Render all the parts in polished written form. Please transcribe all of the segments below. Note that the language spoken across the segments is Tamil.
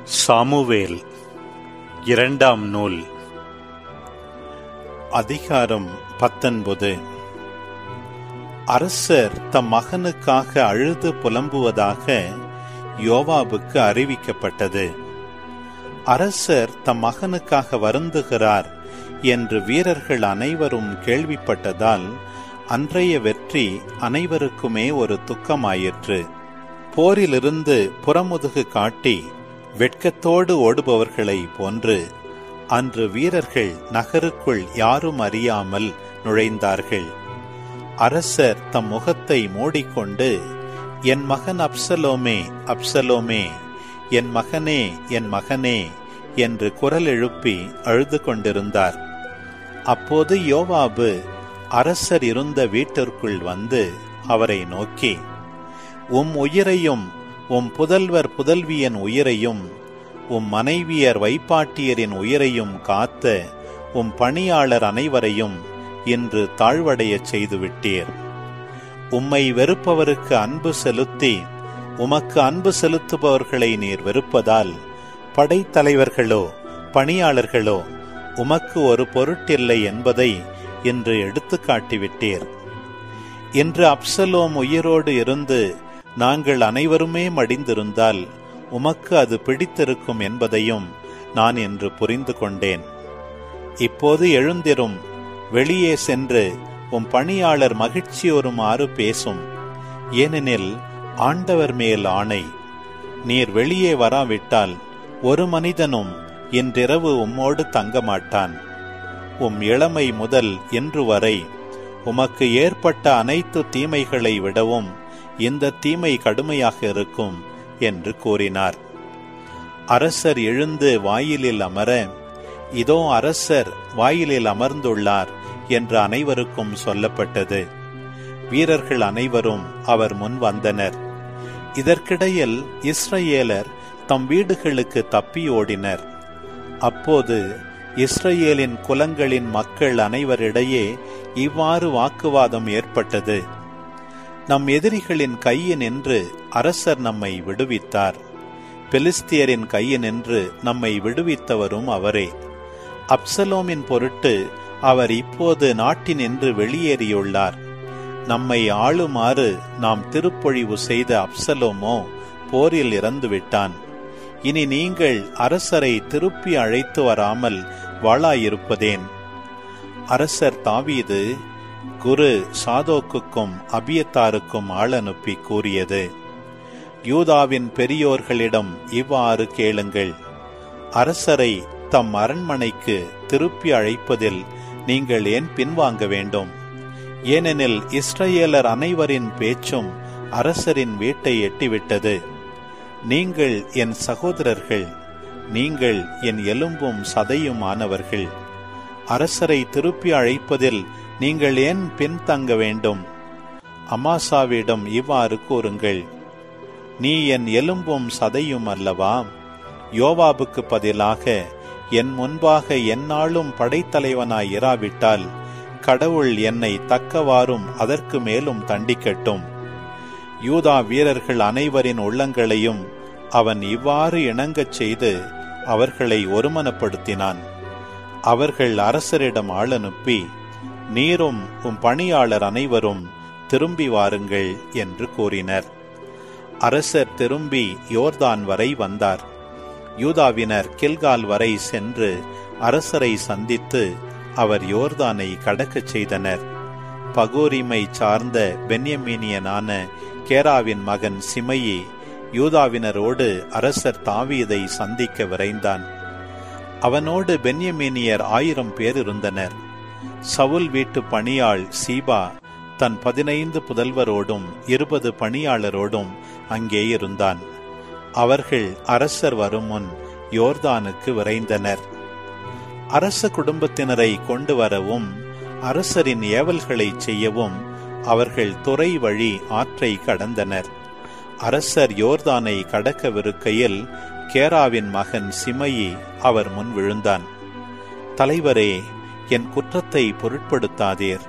சாமுவேல் இரண்டாம் நூல் அதிகாரம் 19. அரசர் தம் மகனுக்காக அழுது புலம்புவதாக யோவாபுக்கு அறிவிக்கப்பட்டது. அரசர் தம் மகனுக்காக வருந்துகிறார் என்று வீரர்கள் அனைவரும் கேள்விப்பட்டதால் அன்றைய வெற்றி அனைவருக்குமே ஒரு துக்கமாயிற்று. போரிலிருந்து புறமுதுகு காட்டி வெட்கத்தோடு ஓடுபவர்களை போன்று அன்று வீரர்கள் நகருக்குள் யாரும் அறியாமல் நுழைந்தார்கள். அரசர் தம் முகத்தை மூடிக்கொண்டு, என் மகன் அப்சலோமே, அப்சலோமே, என் மகனே, என் மகனே என்று குரல் எழுப்பி அழுது கொண்டிருந்தார். அப்போது யோவாபு அரசர் இருந்த வீட்டிற்குள் வந்து அவரை நோக்கி, உம் உயிரையும் உம் புதல்வர் புதல்வியின் உயிரையும் உம் மனைவியர் வைப்பாட்டியரின் உயிரையும் காத்த உம் பணியாளர் அனைவரையும் இன்று தாழ்வடையச் செய்துவிட்டீர். உம்மை வெறுப்பவருக்கு அன்பு செலுத்தி உமக்கு அன்பு செலுத்துபவர்களை நீர் வெறுப்பதால் படைத்தலைவர்களோ பணியாளர்களோ உமக்கு ஒரு பொருட்டில்லை என்பதை இன்று எடுத்து காட்டிவிட்டீர். இன்று அப்சலோம் உயிரோடு இருந்து நாங்கள் அனைவருமே மடிந்திருந்தால் உமக்கு அது பிடித்திருக்கும் என்பதையும் நான் இன்று புரிந்து கொண்டேன். இப்போது எழுந்திரும், வெளியே சென்று உம் பணியாளர் மகிழ்ச்சியோருமாறு பேசும். ஏனெனில் ஆண்டவர் மேல் ஆணை, நீர் வெளியே வராவிட்டால் ஒரு மனிதனும் இன்றிரவு உம்மோடு தங்கமாட்டான். உம் இளமை முதல் இன்று வரை உமக்கு ஏற்பட்ட அனைத்து தீமைகளை விடவும் இந்த தீமை கடுமையாக இருக்கும் என்று கூறினார். அரசர் எழுந்து வாயிலில் அமர, இதோ அரசர் வாயிலில் அமர்ந்துள்ளார் என்று அனைவருக்கும் சொல்லப்பட்டது. வீரர்கள் அனைவரும் அவர் முன் வந்தனர். இதற்கிடையில் இஸ்ரவேலர் தம் வீடுகளுக்கு தப்பி ஓடினர். அப்போது இஸ்ரவேலின் குலங்களின் மக்கள் அனைவரிடையே இவ்வாறு வாக்குவாதம் ஏற்பட்டது. நம் எதிரிகளின் கையினின்று அரசர் நம்மை விடுவித்தார். பெலிஸ்தியரின் கையினின்று நம்மை விடுவித்தவரும் அவரே. அப்சலோமின் பொருட்டு அவர் இப்போது நாட்டினின்று வெளியேறியுள்ளார். நம்மை ஆளுமாறு நாம் திருப்பொழிவு செய்த அப்சலோமோ போரில் இறந்துவிட்டான். இனி நீங்கள் அரசரை திருப்பி அழைத்து வராமல் வாளாயிருப்பதேன்? அரசர் தாவீது குரு சாதோக்குக்கும் அபியத்தாருக்கும் ஆள் அனுப்பி கூறியது, யூதாவின் பெரியோர்களிடம் இவ்வாறு கேளுங்கள். அரசரை தம் அரண்மனைக்கு திருப்பி அழைப்பதில் நீங்கள் ஏன் பின்வாங்க வேண்டும்? ஏனெனில் இஸ்ரவேலர் அனைவரின் பேச்சும் அரசரின் வீட்டை எட்டிவிட்டது. நீங்கள் என் சகோதரர்கள், நீங்கள் என் எலும்பும் சதையுமானவர்கள். அரசரை திருப்பி அழைப்பதில் நீங்கள் ஏன் பின்தங்க வேண்டும்? அமாசாவிடம் இவ்வாறு கூறுங்கள், நீ என் எலும்பும் சதையும் அல்லவா? யோவாபுக்கு பதிலாக என் முன்பாக எந்நாளும் படைத்தலைவனாய் இராவிட்டால் கடவுள் என்னை தக்கவாறும் அதற்கு மேலும் தண்டிக்கட்டும். யூதா வீரர்கள் அனைவரின் உள்ளங்களையும் அவன் இவ்வாறு இணங்கச் செய்து அவர்களை ஒருமனப்படுத்தினான். அவர்கள் அரசரிடம் ஆள் அனுப்பி, நீரும் உம் பணியாளர் அனைவரும் திரும்பி வாருங்கள் என்று கூறினர். அரசர் திரும்பி யோர்தான் வரை வந்தார். யூதாவினர் கில்கால் வரை சென்று அரசரை சந்தித்து அவர் யோர்தானை கடக்கச் செய்தனர். பகோரிமை சார்ந்த பென்யமீனியனான கேராவின் மகன் சிமையி யூதாவினரோடு அரசர் தாவீதை சந்திக்க விரைந்தான். அவனோடு பென்யமீனியர் 1000 பேர் இருந்தனர். சவுல் வீட்டு பணியாள் சீபா தன் 15 புதல்வரோடும் 20 பணியாளரோடும் அங்கே இருந்தான். அவர்கள் அரசர் வரும் முன் யோர்தானுக்கு விரைந்தனர். அரச குடும்பத்தினரை கொண்டு வரவும் அரசரின் ஏவல்களை செய்யவும் அவர்கள் துறை வழி ஆற்றை கடந்தனர். அரசர் யோர்தானை கடக்கவிருக்கையில் கேராவின் மகன் சிமையி அவர் முன் விழுந்தான். தலைவரே, என் குற்றத்தை பொருட்படுத்தாதீர்.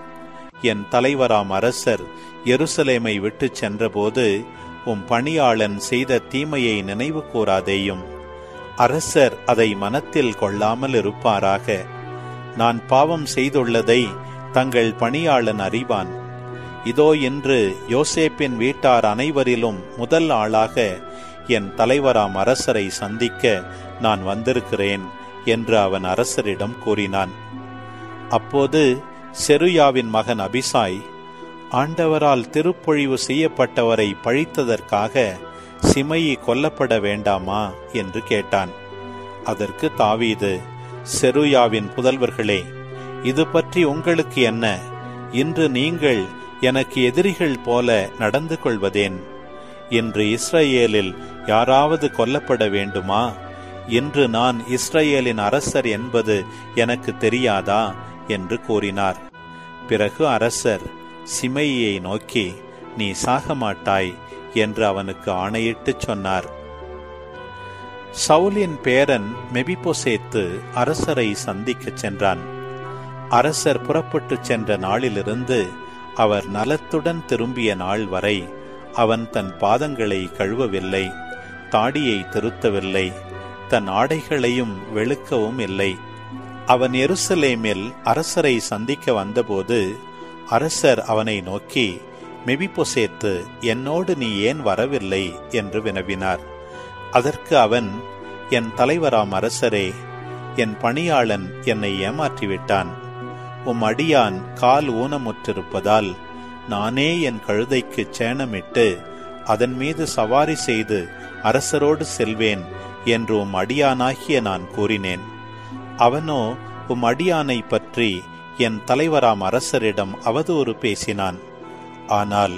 என் தலைவராம் அரசர் எருசலேமை விட்டு சென்றபோது உம் பணியாளன் செய்த தீமையை நினைவு கூறாதேயும். அரசர் அதை மனத்தில் கொள்ளாமல் இருப்பாராக. நான் பாவம் செய்துள்ளதை தங்கள் பணியாளன் அறிவான். இதோ இன்று யோசேப்பின் வீட்டார் அனைவரிலும் முதல் ஆளாக என் தலைவராம் அரசரை சந்திக்க நான் வந்திருக்கிறேன் என்று அவன் அரசரிடம் கூறினான். அப்போது செருயாவின் மகன் அபிசாய், ஆண்டவரால் திருப்பொழிவு செய்யப்பட்டவரை பழித்ததற்காக சிமையி கொல்லப்பட வேண்டாமா என்று கேட்டான். அதற்கு தாவீது, செருயாவின் புதல்வர்களே, இது பற்றி உங்களுக்கு என்ன? இன்று நீங்கள் எனக்கு எதிரிகள் போல நடந்து கொள்வதேன்? இன்று இஸ்ரவேலில் யாராவது கொல்லப்பட வேண்டுமா? இன்று நான் இஸ்ரவேலின் அரசர் என்பது எனக்கு தெரியாதா என்று கூறினார். பிறகு அரசர் சிமையை நோக்கி, நீ சாக மாட்டாய் என்று அவனுக்கு ஆணையிட்டு சொன்னார். சவுலின் பேரன் மெபிபோசேத்து அரசரை சந்திக்க சென்றான். அரசர் புறப்பட்டு சென்ற நாளிலிருந்து அவர் நலத்துடன் திரும்பிய நாள் வரை அவன் தன் பாதங்களை கழுவவில்லை, தாடியை திருத்தவில்லை, தன் ஆடைகளையும் வெளுக்கவும் இல்லை. அவன் எருசலேமில் அரசரை சந்திக்க வந்தபோது அரசர் அவனை நோக்கி, மெபிபோசேத்து, என்னோடு நீ ஏன் வரவில்லை என்று வினவினார். அதற்கு அவன், என் தலைவராம் அரசரே, என் பணியாளன் என்னை ஏமாற்றிவிட்டான். உம் அடியான் கால் ஊனமுற்றிருப்பதால் நானே என் கழுதைக்கு சேணமிட்டு அதன் மீது சவாரி செய்து அரசரோடு செல்வேன் என்று உம் அடியானாகிய நான் கூறினேன். அவனோ உம் அடியானை பற்றி என் தலைவராம் அரசரிடம் அவதூறு பேசினான். ஆனால்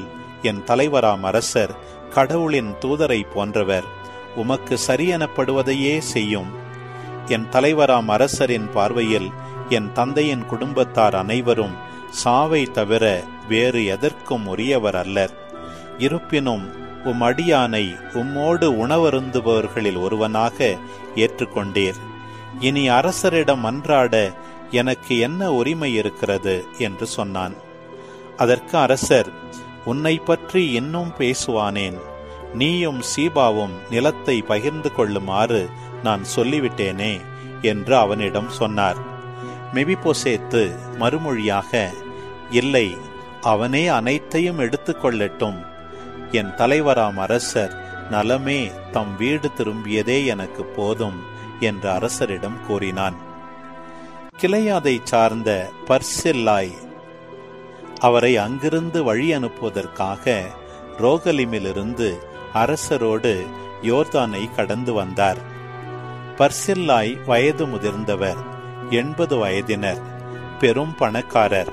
என் தலைவராம் அரசர் கடவுளின் தூதரை போன்றவர், உமக்கு சரியெனப்படுவதையே செய்யும். என் தலைவராம் அரசரின் பார்வையில் என் தந்தையின் குடும்பத்தார் அனைவரும் சாவை தவிர வேறு எதற்கும் உரியவர் அல்லர். இருப்பினும் உம் அடியானை உம்மோடு உணவருந்துபவர்களில் ஒருவனாக ஏற்றுக்கொண்டீர். இனி அரசரிடம் மன்றாட எனக்கு என்ன உரிமை இருக்கிறது என்று சொன்னான். அதற்கு அரசர், உன்னை பற்றி இன்னும் பேசுவானேன்? நீயும் சீபாவும் நிலத்தை பகிர்ந்து கொள்ளுமாறு நான் சொல்லிவிட்டேனே என்று அவனிடம் சொன்னார். மெபிபோசேத்து மறுமொழியாக, இல்லை, அவனே அனைத்தையும் எடுத்துக்கொள்ளட்டும். என் தலைவராம் அரசர் நலமே தம் வீடு திரும்பியதே எனக்கு போதும் என்று அரசரிடம் கூறினான். கிளையாதை சார்ந்த பர்சில்லாய் அவரை அங்கிருந்து வழி அனுப்புவதற்காக ரோகலிமிலிருந்து அரசரோடு யோர்தானை கடந்து வந்தார். பர்சில்லாய் வயது முதிர்ந்தவர், 80 வயதினர், பெரும் பணக்காரர்.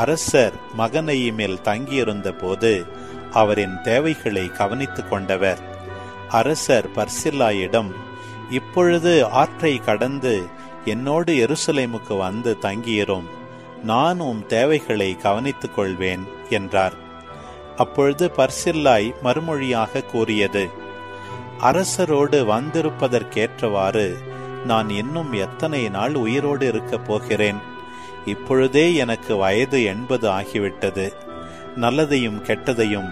அரசர் மகனையிமேல் தங்கியிருந்த போது அவரின் தேவைகளை கவனித்துக் கொண்டவர். அரசர் பர்சில்லாயிடம், இப்பொழுது ஆற்றை கடந்து என்னோடு எருசலேமுக்கு வந்து தங்கியிரும், நான் உம் தேவைகளை கவனித்துக் கொள்வேன் என்றார். அப்பொழுது பர்சில்லாய் மறுமொழியாக கூறியது, அரசரோடு வந்திருப்பதற்கேற்றவாறு நான் இன்னும் எத்தனை நாள் உயிரோடு இருக்கப் போகிறேன்? இப்பொழுதே எனக்கு வயது 80 ஆகிவிட்டது. நல்லதையும் கெட்டதையும்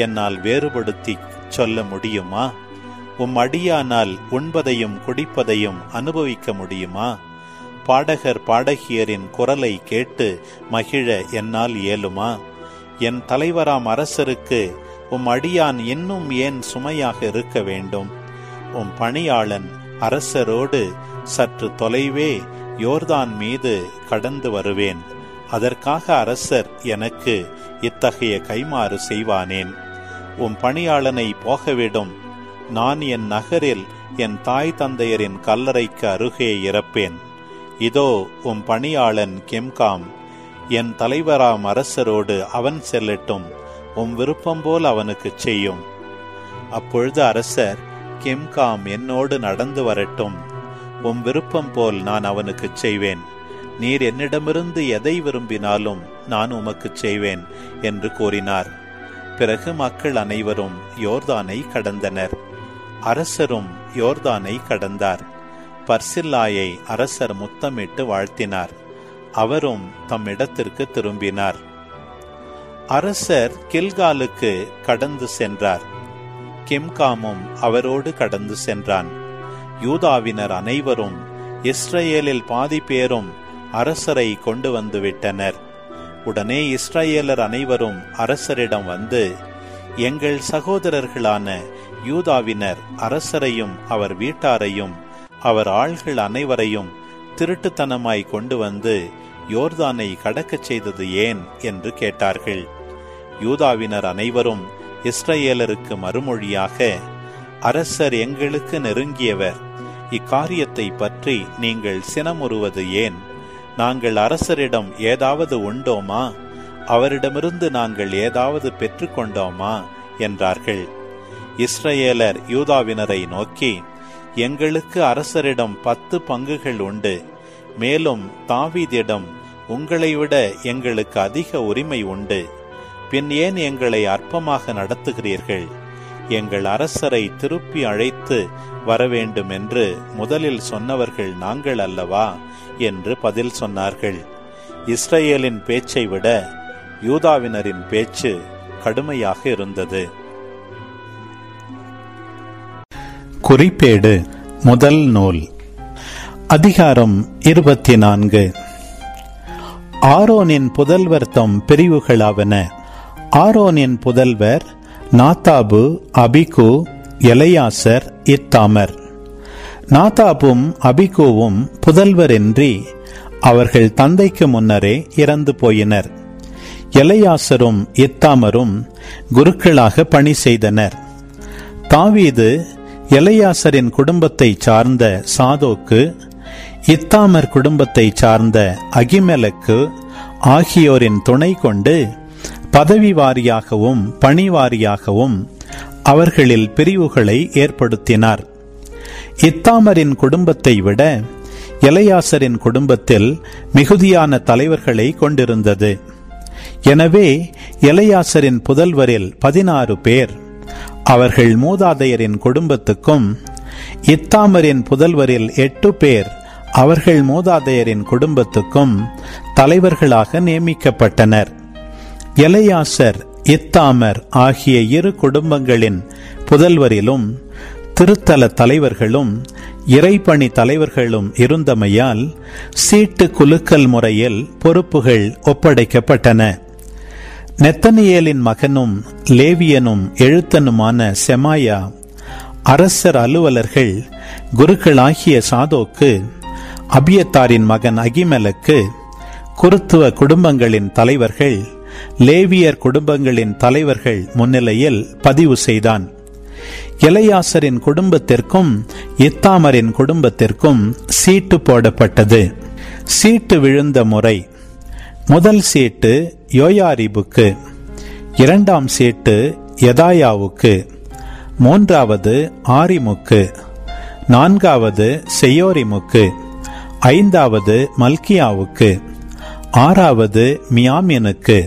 என்னால் வேறுபடுத்தி சொல்ல முடியுமா? உம் அடியானால் உண்பதையும் குடிப்பதையும் அனுபவிக்க முடியுமா? பாடகர் பாடகியரின் குரலை கேட்டு மகிழ என்னால் இயலுமா? என் தலைவராம் அரசருக்கு உம் அடியான் இன்னும் ஏன் சுமையாக இருக்க வேண்டும்? உம் பணியாளன் அரசரோடு சற்று தொலைவே யோர்தான் மீது கடந்து வருவேன். அதற்காக அரசர் எனக்கு இத்தகைய கைமாறு செய்வானேன்? உம் பணியாளனை போகவிடும். நான் என் நகரில் என் தாய் தந்தையரின் கல்லறைக்கு அருகே இறப்பேன். இதோ உம் பணியாளன் கெம்காம் என் தலைவராம் அரசரோடு அவன் செல்லட்டும், உம் விருப்பம் போல் அவனுக்கு செய்யும். அப்பொழுது அரசர், கெம்காம் என்னோடு நடந்து வரட்டும், உம் விருப்பம் போல் நான் அவனுக்கு செய்வேன். நீர் என்னிடமிருந்து எதை விரும்பினாலும் நான் உமக்கு செய்வேன் என்று கூறினார். பிறகு மக்கள் அனைவரும் யோர்தானை கடந்தனர். அரசரும் யோர்தானை கடந்தார். பர்சில்லாயை அரசர் முத்தமிட்டு வாழ்த்தினார். அவரும் தம் இடத்திற்கு திரும்பினார். அரசர் கில்காலுக்கு கடந்து சென்றார். கெம்காமும் அவரோடு கடந்து சென்றான். யூதாவினர் அனைவரும் இஸ்ரவேலில் பாதி பேரும் அரசரை கொண்டு வந்து விட்டனர். உடனே இஸ்ரவேலர் அனைவரும் அரசரிடம் வந்து, எங்கள் சகோதரர்களான யூதாவினர் அரசரையும் அவர் வீட்டாரையும் அவர் ஆள்கள் அனைவரையும் திருட்டுத்தனமாய் கொண்டு வந்து யோர்தானை கடக்கச் செய்தது ஏன் என்று கேட்டார்கள். யூதாவினர் அனைவரும் இஸ்ரவேலருக்கு மறுமொழியாக, அரசர் எங்களுக்கு நெருங்கியவர், இக்காரியத்தை பற்றி நீங்கள் சினமுறுவது ஏன்? நாங்கள் அரசரிடம் ஏதாவது உண்டோமா? அவரிடமிருந்து நாங்கள் ஏதாவது பெற்றுக்கொண்டோமா என்றார்கள். இஸ்ரவேலர் யூதாவினரை நோக்கி, எங்களுக்கு அரசரிடம் 10 பங்குகள் உண்டு, மேலும் தாவீதிடம் உங்களை விட எங்களுக்கு அதிக உரிமை உண்டு. பின் ஏன் எங்களை அற்பமாக நடத்துகிறீர்கள்? எங்கள் அரசரை திருப்பி அழைத்து வரவேண்டும் என்று முதலில் சொன்னவர்கள் நாங்கள் அல்லவா என்று பதில் சொன்னார்கள். இஸ்ரவேலின் பேச்சை விட யூதாவினரின் பேச்சு கடுமையாக இருந்தது. குறிப்பேடு முதல் நூல், அதிகாரம் 24. ஆரோனின் புதல்வர் தம் பிரிவுகளாவன. ஆரோனின் புதல்வர் நாதாபு, அபிகு, எலையாசர், இத்தாமர். நாதாபும் அபிகுவும் புதல்வரின்றி அவர்கள் தந்தைக்கு முன்னரே இறந்து போயினர். எலையாசரும் இத்தாமரும் குருக்களாக பணி செய்தனர். தாவீது எலையாசரின் குடும்பத்தை சார்ந்த சாதோக்கு, இத்தாமர் குடும்பத்தை சார்ந்த அகிமெலக்கு ஆகியோரின் துணை கொண்டு பதவி வாரியாகவும் பணி வாரியாகவும் அவர்களில் பிரிவுகளை ஏற்படுத்தினார். இத்தாமரின் குடும்பத்தை விட எலையாசரின் குடும்பத்தில் மிகுதியான தலைவர்களை கொண்டிருந்தது. எனவே எலையாசரின் புதல்வரில் 16 பேர் அவர்கள் மூதாதையரின் குடும்பத்துக்கும், இத்தாமரின் புதல்வரில் 8 பேர் அவர்கள் மூதாதையரின் குடும்பத்துக்கும் தலைவர்களாக நியமிக்கப்பட்டனர். எலையாசர், இத்தாமர் ஆகிய 2 குடும்பங்களின் புதல்வரிலும் திருத்தல தலைவர்களும் இறைப்பணி தலைவர்களும் இருந்தமையால் சீட்டு குலுக்கல் முறையில் பொறுப்புகள் ஒப்படைக்கப்பட்டன. நெத்தனியேலின் மகனும் லேவியனும் எழுத்தனுமான செமாயா, அரசர் அலுவலர்கள் குருக்களாகிய சாதோக்கு, அபியத்தாரின் மகன் அகிமெலக்கு, குருத்துவ குடும்பங்களின் தலைவர்கள் லேவியர் குடும்பங்களின் தலைவர்கள் முன்னிலையில் பதிவு செய்தான். எலையாசரின் குடும்பத்திற்கும் இத்தாமரின் குடும்பத்திற்கும் சீட்டு போடப்பட்டது. சீட்டு விழுந்த முறை: முதல் சீட்டு யோயாரிபுக்கு, 2ஆம் சீட்டு யதாயாவுக்கு, 3வது ஆரிமுக்கு, 4வது செயோரிமுக்கு, 5வது மல்கியாவுக்கு, 6வது மியாமினுக்கு,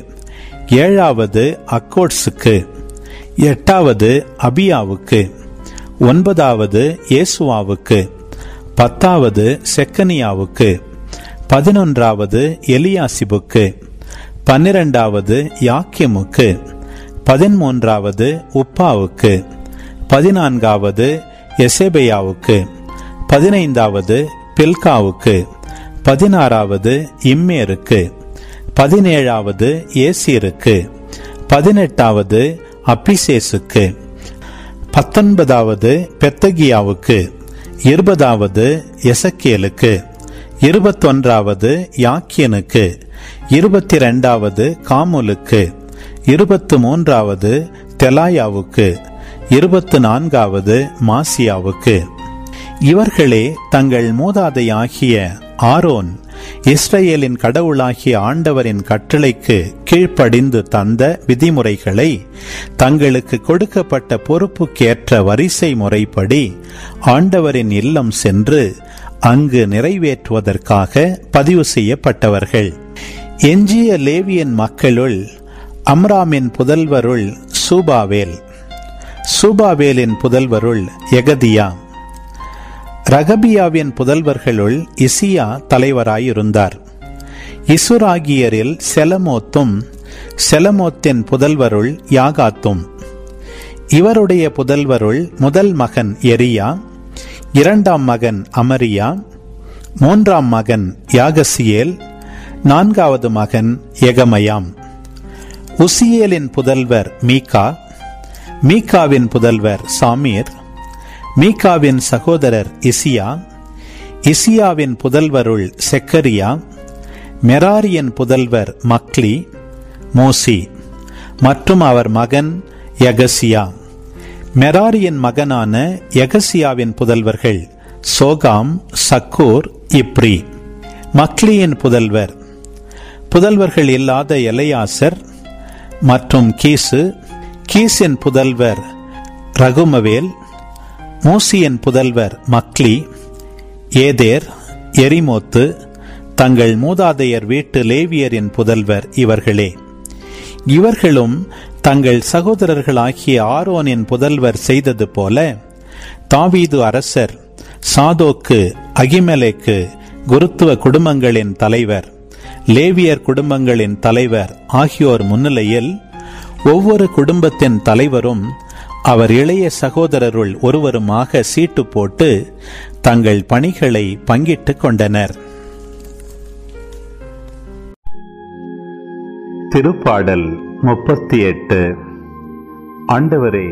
7வது அக்கோட்ஸுக்கு, 8வது அபியாவுக்கு, 9வது இயேசுவாவுக்கு, 10வது செக்கனியாவுக்கு, 11வது எலியாசிபுக்கு, 12வது யாக்கிமுக்கு, 13வது உப்பாவுக்கு, 14வது எசேபையாவுக்கு, 15வது பில்காவுக்கு, 16வது இம்மேருக்கு, 17வது ஏசீருக்கு, 18வது அப்பிசேசுக்கு, 19வது பெத்தகியாவுக்கு, 20வது எசக்கேலுக்கு, 21வது யாக்கியனுக்கு, 22வது காமுலுக்கு, 23வது தெலாயாவுக்கு, 24வது மாசியாவுக்கு. இவர்களே தங்கள் மூதாதையாகிய ஆரோன் இஸ்ரவேலின் கடவுளாகிய ஆண்டவரின் கட்டளைக்கு கீழ்ப்படிந்து தந்த விதிமுறைகளை தங்களுக்கு கொடுக்கப்பட்ட பொறுப்புக்கேற்ற வரிசை முறைப்படி ஆண்டவரின் இல்லம் சென்று அங்கு நிறைவேற்றுவதற்காக பதிவு செய்யப்பட்டவர்கள். எஞ்சிய லேவியன் மக்களுள் அம்ராமின் புதல்வருள் சூபாவேல், சூபாவேலின் புதல்வருள் எகதியா, ரகபியாவின் புதல்வர்களுள் இசியா தலைவராயிருந்தார். இசுராகியரில் செலமோத்தும், செலமோத்தின் புதல்வருள் யாகாத்தும். இவருடைய புதல்வருள் முதல் மகன் எரியா, இரண்டாம் மகன் அமரியா, மூன்றாம் மகன் யாகசியேல், நான்காவது மகன் எகமயாம். உசியேலின் புதல்வர் மீகா, மீகாவின் புதல்வர் சாமீர், மீகாவின் சகோதரர் இசியா, இசியாவின் புதல்வருள் செக்கரியா, மெராரியின் புதல்வர் மக்லி, மோசி மற்றும் அவர் மகன் யகசியா. மெராரியின் மகனான யகசியாவின் புதல்வர்கள் சோகாம், சக்கூர், இப்ரி. மக்லியின் புதல்வர்கள் இல்லாத எலையாசர் மற்றும் கீசு. கீசின் புதல்வர் ரகுமவேல். மூசியின் புதல்வர் மக்லி, ஏதேர், எரிமோத்து. தங்கள் மூதாதையர் வீட்டு லேவியரின் புதல்வர் இவர்களே. இவர்களும் தங்கள் சகோதரர்களாகிய ஆரோனின் புதல்வர் செய்தது போல தாவீது அரசர் சாதோக்கு, அகிமெலேக்கு குருத்துவ குடும்பங்களின் தலைவர், லேவியர் குடும்பங்களின் தலைவர் ஆகியோர் முன்னிலையில் ஒவ்வொரு குடும்பத்தின் தலைவரும் அவர் இளைய சகோதரருள் ஒருவருமாக சீட்டு போட்டு தங்கள் பணிகளை பங்கிட்டுக் கொண்டனர். திருப்பாடல் 38. ஆண்டவரே,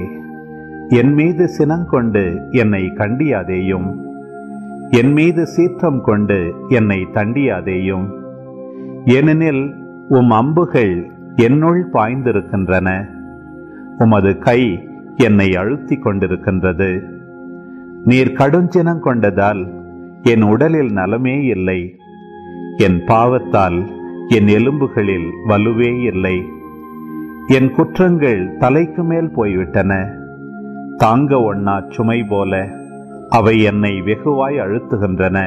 என் மீது சினங்கொண்டு என்னை கண்டியாதேயும், என் மீது சீற்றம் கொண்டு என்னை தண்டியாதேயும். ஏனெனில் உம் அம்புகள் என்னுள் பாய்ந்திருக்கின்றன, உமது கை என்னை அழுத்தி கொண்டிருக்கின்றது. நீர் கடுஞ்சினம் கொண்டதால் என் உடலில் நலமே இல்லை, என் பாவத்தால் என் எலும்புகளில் வலுவே இல்லை. என் குற்றங்கள் தலைக்கு மேல் போய்விட்டன, தாங்க ஒண்ணா சுமை போல அவை என்னை வெகுவாய் அழுத்துகின்றன.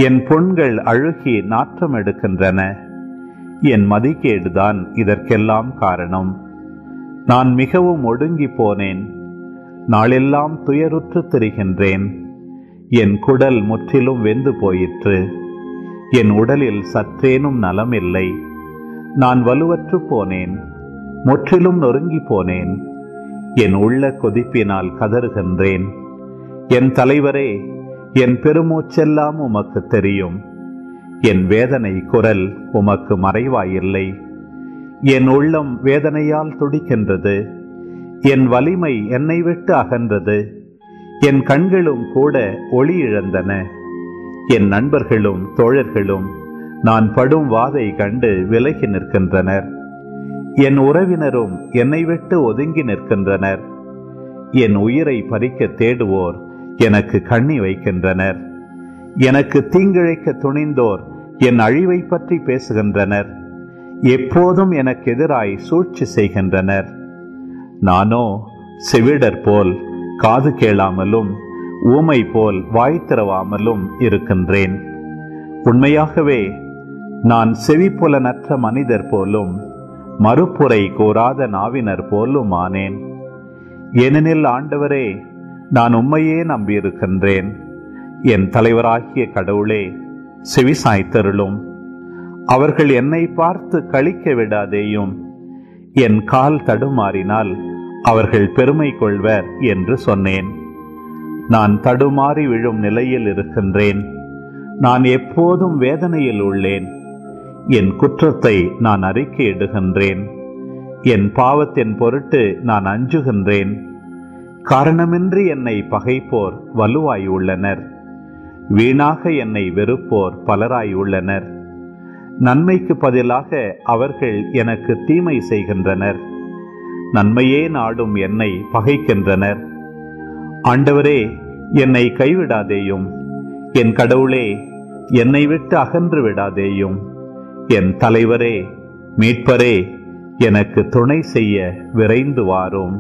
என் புண்கள் அழுகி நாற்றம் எடுக்கின்றன. என் மதிகேடுதான் இதற்கெல்லாம் காரணம். நான் மிகவும் ஒடுங்கி போனேன், நாளெல்லாம் துயருற்று திரிகின்றேன். என் குடல் முற்றிலும் வெந்து போயிற்று, என் உடலில் சற்றேனும் நலமில்லை. நான் வலுவற்று போனேன், முற்றிலும் நொறுங்கி போனேன். என் உள்ள கொதிப்பினால் கதறுகின்றேன். என் தலைவரே, என் பெருமூச்செல்லாம் உமக்கு தெரியும். என் வேதனை குரல் உமக்கு மறைவாயில்லை. என் உள்ளம் வேதனையால் துடிக்கின்றது, என் வலிமை என்னை விட்டு அகன்றது. என் கண்களும் கூட ஒளி இழந்தன. என் நண்பர்களும் தோழர்களும் நான் படும் வாதை கண்டு விலகி நிற்கின்றனர். என் உறவினரும் என்னை விட்டு ஒதுங்கி நிற்கின்றனர். என் உயிரை பறிக்க தேடுவோர் எனக்கு கண்ணி வைக்கின்றனர். எனக்கு தீங்கிழைக்க துணிந்தோர் என் அழிவை பற்றி பேசுகின்றனர். எப்போதும் எனக்கு எதிராய் சூழ்ச்சி செய்கின்றனர். நானோ செவிடர் போல் காது கேளாமலும் ஊமை போல் வாய் திறவாமலும் இருக்கின்றேன். உண்மையாகவே நான் செவிப்புலனற்ற மனிதர் போலும் மறுப்புரை கூறாத நாவினர் போலும் ஆனேன். ஏனெனில் ஆண்டவரே, நான் உம்மையே நம்பியிருக்கின்றேன். என் தலைவராகிய கடவுளே, செவிசாய்த்தருளும். அவர்கள் என்னை பார்த்து களிக்க விடாதேயும். என் கால் தடுமாறினால் அவர்கள் பெருமை கொள்வர் என்று சொன்னேன். நான் தடுமாறி விழும் நிலையில் இருக்கின்றேன். நான் எப்போதும் வேதனையில் உள்ளேன். என் குற்றத்தை நான் அறிக்கையிடுகின்றேன். என் பாவத்தின் பொருட்டு நான் அஞ்சுகின்றேன். காரணமின்றி என்னை பகைப்போர் வலுவாய் உள்ளனர். வீணாக என்னை வெறுப்போர் பலராய் உள்ளனர். நன்மைக்கு பதிலாக அவர்கள் எனக்கு தீமை செய்கின்றனர். நன்மையே நாடும் என்னை பகைக்கின்றனர். ஆண்டவரே, என்னை கைவிடாதேயும். என் கடவுளே, என்னை விட்டு அகன்று விடாதேயும். என் தலைவரே, மீட்பரே, எனக்கு துணை செய்ய விரைந்து வாரும்.